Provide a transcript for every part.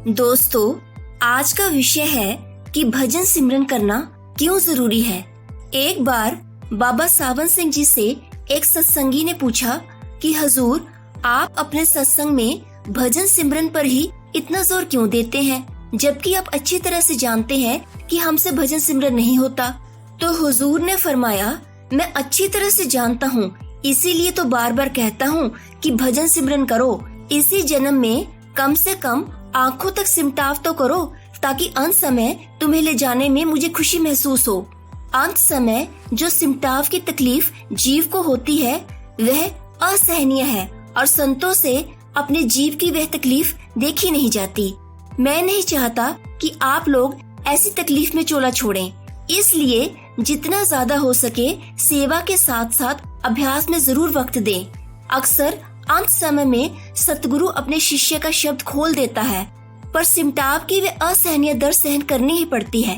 दोस्तों, आज का विषय है कि भजन सिमरन करना क्यों जरूरी है। एक बार बाबा सावन सिंह जी से एक सत्संगी ने पूछा कि हजूर, आप अपने सत्संग में भजन सिमरन पर ही इतना जोर क्यों देते हैं, जबकि आप अच्छी तरह से जानते हैं कि हमसे भजन सिमरन नहीं होता। तो हुजूर ने फरमाया, मैं अच्छी तरह से जानता हूँ, इसीलिए तो बार बार कहता हूँ कि भजन सिमरन करो। इसी जन्म में कम से कम आंखों तक सिमटाव तो करो, ताकि अंत समय तुम्हें ले जाने में मुझे खुशी महसूस हो। अंत समय जो सिमटाव की तकलीफ जीव को होती है वह असहनीय है और संतों से अपने जीव की वह तकलीफ देखी नहीं जाती। मैं नहीं चाहता कि आप लोग ऐसी तकलीफ में चोला छोड़ें, इसलिए जितना ज्यादा हो सके सेवा के साथ साथ अभ्यास में जरूर वक्त दें। अक्सर अंत समय में सतगुरु अपने शिष्य का शब्द खोल देता है, पर सिमटाव की वे असहनीय दर्द सहन करनी ही पड़ती है।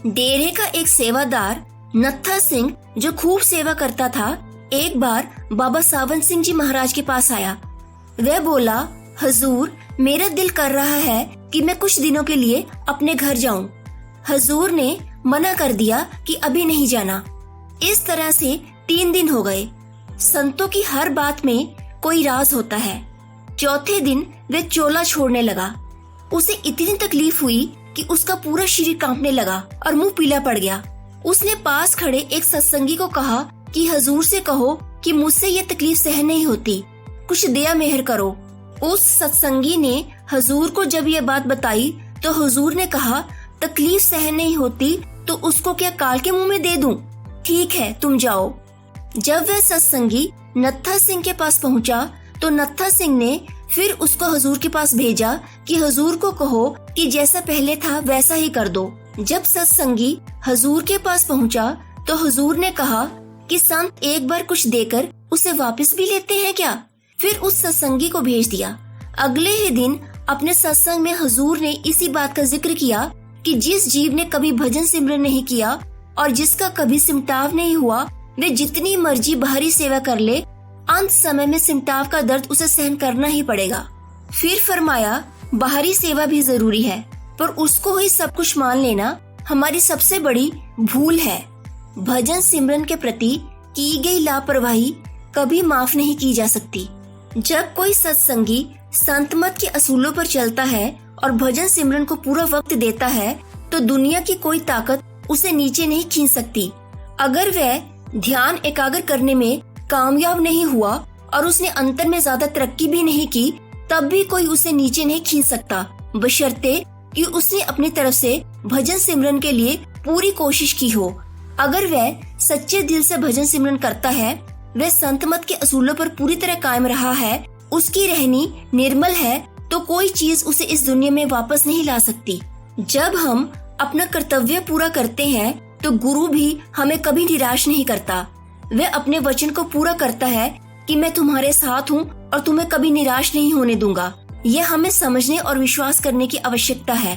डेरे का एक सेवादार नत्था सिंह, जो खूब सेवा करता था, एक बार बाबा सावन सिंह जी महाराज के पास आया। वह बोला, हजूर, मेरा दिल कर रहा है कि मैं कुछ दिनों के लिए अपने घर जाऊं। हजूर ने मना कर दिया कि अभी नहीं जाना। इस तरह से 3 दिन हो गए। संतों की हर बात में कोई राज होता है। चौथे दिन वह चोला छोड़ने लगा। उसे इतनी तकलीफ हुई कि उसका पूरा शरीर कांपने लगा और मुंह पीला पड़ गया। उसने पास खड़े एक सत्संगी को कहा कि हजूर से कहो कि मुझसे ये तकलीफ सहन नहीं होती, कुछ दया मेहर करो। उस सत्संगी ने हजूर को जब ये बात बताई तो हजूर ने कहा, तकलीफ सहन नहीं होती तो उसको क्या काल के मुंह में दे दूं? ठीक है, तुम जाओ। जब वह सत्संगी नत्था सिंह के पास पहुंचा तो नत्था सिंह ने फिर उसको हजूर के पास भेजा कि हजूर को कहो कि जैसा पहले था वैसा ही कर दो। जब सत्संगी हजूर के पास पहुंचा तो हजूर ने कहा कि संत एक बार कुछ देकर उसे वापस भी लेते हैं क्या? फिर उस सत्संगी को भेज दिया। अगले ही दिन अपने सत्संग में हजूर ने इसी बात का जिक्र किया कि जिस जीव ने कभी भजन सिमरन नहीं किया और जिसका कभी सिमटाव नहीं हुआ, वे जितनी मर्जी बाहरी सेवा कर ले, अंत समय में सिमटाव का दर्द उसे सहन करना ही पड़ेगा। फिर फरमाया, बाहरी सेवा भी जरूरी है, पर उसको ही सब कुछ मान लेना हमारी सबसे बड़ी भूल है। भजन सिमरन के प्रति की गई लापरवाही कभी माफ नहीं की जा सकती। जब कोई सत्संगी संत मत के असूलों पर चलता है और भजन सिमरन को पूरा वक्त देता है, तो दुनिया की कोई ताकत उसे नीचे नहीं खींच सकती। अगर वह ध्यान एकाग्र करने में कामयाब नहीं हुआ और उसने अंतर में ज्यादा तरक्की भी नहीं की, तब भी कोई उसे नीचे नहीं खींच सकता, बशर्ते कि उसने अपनी तरफ से भजन सिमरन के लिए पूरी कोशिश की हो। अगर वह सच्चे दिल से भजन सिमरन करता है, वह संत मत के असूलों पर पूरी तरह कायम रहा है, उसकी रहनी निर्मल है, तो कोई चीज उसे इस दुनिया में वापस नहीं ला सकती। जब हम अपना कर्तव्य पूरा करते हैं तो गुरु भी हमें कभी निराश नहीं करता। वह अपने वचन को पूरा करता है कि मैं तुम्हारे साथ हूँ और तुम्हें कभी निराश नहीं होने दूंगा। यह हमें समझने और विश्वास करने की आवश्यकता है।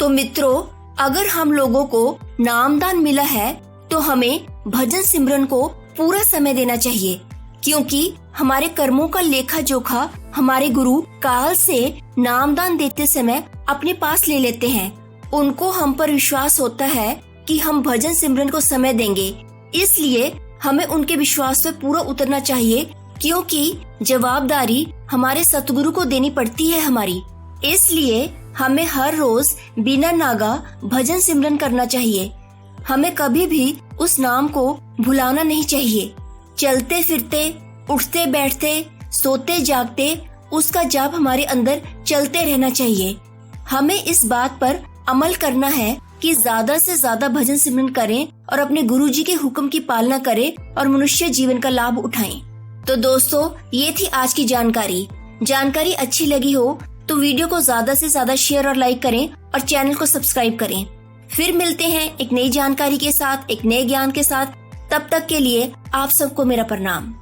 तो मित्रों, अगर हम लोगों को नामदान मिला है तो हमें भजन सिमरन को पूरा समय देना चाहिए, क्योंकि हमारे कर्मों का लेखा जोखा हमारे गुरु काल से नामदान देते समय अपने पास ले लेते हैं। उनको हम पर विश्वास होता है कि हम भजन सिमरन को समय देंगे, इसलिए हमें उनके विश्वास पे पूरा उतरना चाहिए, क्योंकि जवाबदारी हमारे सतगुरु को देनी पड़ती है हमारी। इसलिए हमें हर रोज बिना नागा भजन सिमरन करना चाहिए। हमें कभी भी उस नाम को भुलाना नहीं चाहिए। चलते फिरते, उठते बैठते, सोते जागते उसका जाप हमारे अंदर चलते रहना चाहिए। हमें इस बात पर अमल करना है कि ज्यादा से ज्यादा भजन सिमरन करें और अपने गुरु जी के हुक्म की पालना करें और मनुष्य जीवन का लाभ उठाएं। तो दोस्तों, ये थी आज की जानकारी अच्छी लगी हो तो वीडियो को ज्यादा से ज्यादा शेयर और लाइक करें और चैनल को सब्सक्राइब करें। फिर मिलते हैं एक नई जानकारी के साथ, एक नए ज्ञान के साथ। तब तक के लिए आप सबको मेरा प्रणाम।